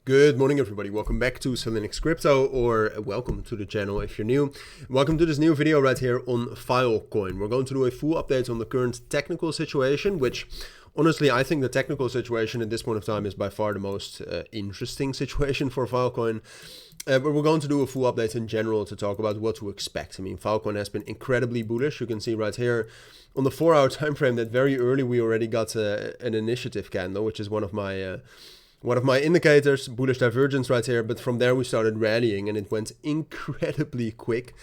Good morning, everybody. Welcome back to cilinixfxcapital, or welcome to the channel if you're new. Welcome to this new video right here on Filecoin. We're going to do a full update on the current technical situation, which honestly, I think the technical situation at this point of time is by far the most interesting situation for Filecoin. But we're going to do a full update in general to talk about what to expect. I mean, Filecoin has been incredibly bullish. You can see right here on the 4-hour time frame that very early we already got an initiative candle, which is one of my indicators, bullish divergence right here. But from there we started rallying and it went incredibly quick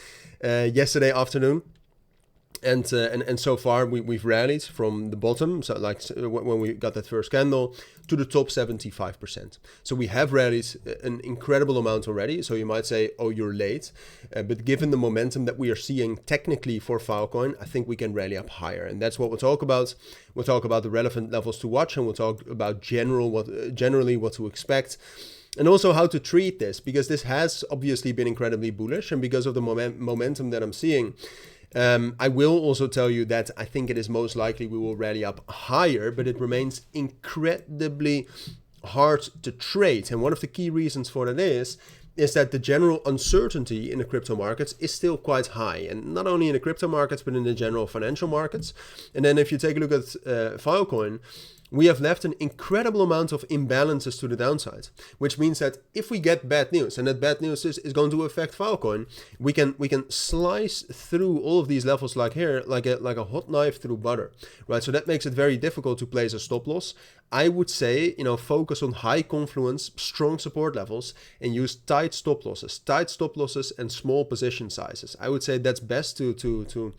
yesterday afternoon. And so far we've rallied from the bottom, so like when we got that first candle, to the top 75%. So we have rallied an incredible amount already. So you might say, oh, you're late. But given the momentum that we are seeing technically for Filecoin, I think we can rally up higher. And that's what we'll talk about. We'll talk about the relevant levels to watch, and we'll talk about generally what to expect. And also how to treat this, because this has obviously been incredibly bullish, and because of the momentum that I'm seeing, I will also tell you that I think it is most likely we will rally up higher, but it remains incredibly hard to trade. And one of the key reasons for that is that the general uncertainty in the crypto markets is still quite high. And not only in the crypto markets, but in the general financial markets. And then if you take a look at Filecoin, we have left an incredible amount of imbalances to the downside, which means that if we get bad news, and that bad news is going to affect Filecoin, we can slice through all of these levels like here, like a hot knife through butter, right? So that makes it very difficult to place a stop loss. I would say, focus on high confluence, strong support levels, and use tight stop losses and small position sizes. I would say that's best to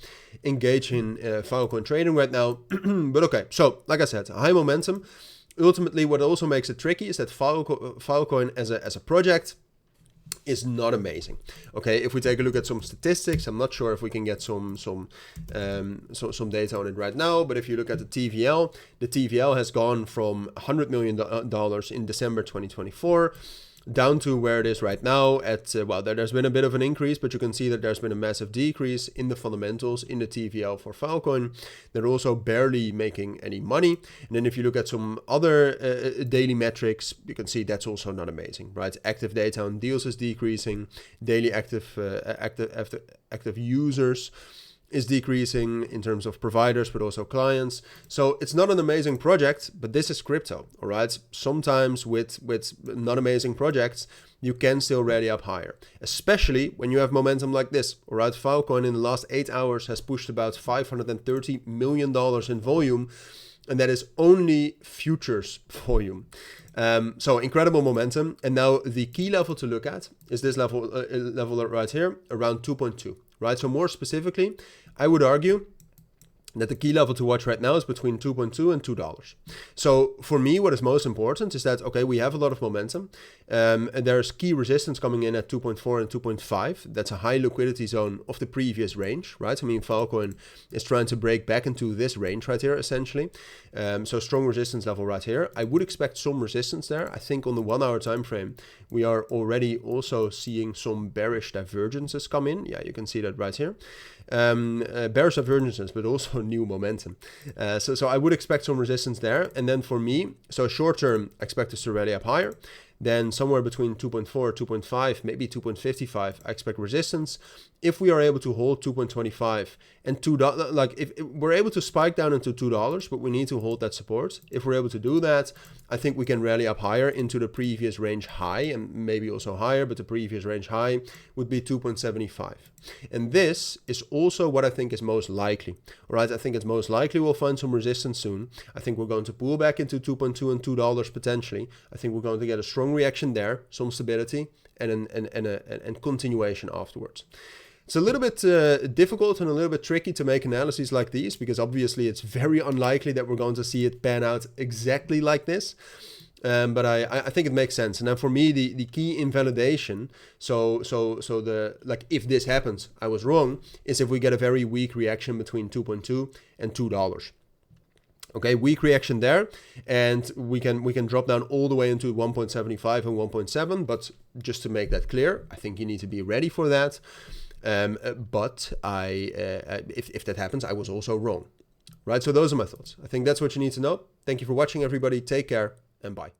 engage in Filecoin trading right now. But okay, so like I said, high momentum. Ultimately, what also makes it tricky is that Filecoin as a project is not amazing. Okay, if we take a look at some statistics, I'm not sure if we can get some data on it right now, but if you look at the TVL has gone from $100 million in December 2024 down to where it is right now at, well, there's been a bit of an increase, but you can see that there's been a massive decrease in the fundamentals in the TVL for Filecoin. They're also barely making any money. And then if you look at some other daily metrics, you can see that's also not amazing, right? Active data on deals is decreasing. Daily active users is decreasing in terms of providers, but also clients. So it's not an amazing project, but this is crypto, all right? Sometimes with not amazing projects, you can still rally up higher, especially when you have momentum like this, all right? Filecoin in the last 8 hours has pushed about $530 million in volume, and that is only futures volume. So incredible momentum. And now the key level to look at is this level right here, around 2.2. Right, so more specifically, I would argue that the key level to watch right now is between 2.2 and $2. So for me, what is most important is that, okay, we have a lot of momentum. And there's key resistance coming in at 2.4 and 2.5. That's a high liquidity zone of the previous range, right? I mean, Filecoin is trying to break back into this range right here, essentially. So strong resistance level right here. I would expect some resistance there. I think on the 1-hour time frame, we are already also seeing some bearish divergences come in. Yeah, you can see that right here. Bearish divergences, but also new momentum. So I would expect some resistance there. And then for me, so short term, I expect us to rally up higher. Then somewhere between 2.4, 2.5, maybe 2.55, I expect resistance. If we are able to hold 2.25 and $2, like if we're able to spike down into $2, but we need to hold that support. If we're able to do that, I think we can rally up higher into the previous range high, and maybe also higher, but the previous range high would be 2.75. And this is also what I think is most likely. All right, I think it's most likely we'll find some resistance soon. I think we're going to pull back into 2.2 and $2 potentially. I think we're going to get a strong reaction there, some stability, and continuation afterwards. It's a little bit difficult and a little bit tricky to make analyses like these, because obviously it's very unlikely that we're going to see it pan out exactly like this. But I think it makes sense. And then for me, the key invalidation, so the, like, if this happens, I was wrong, is if we get a very weak reaction between 2.2 and $2. Okay, weak reaction there, and we can drop down all the way into 1.75 and 1.7. But just to make that clear, I think you need to be ready for that. But if that happens, I was also wrong. Right, so those are my thoughts. I think that's what you need to know. Thank you for watching, everybody. Take care and bye.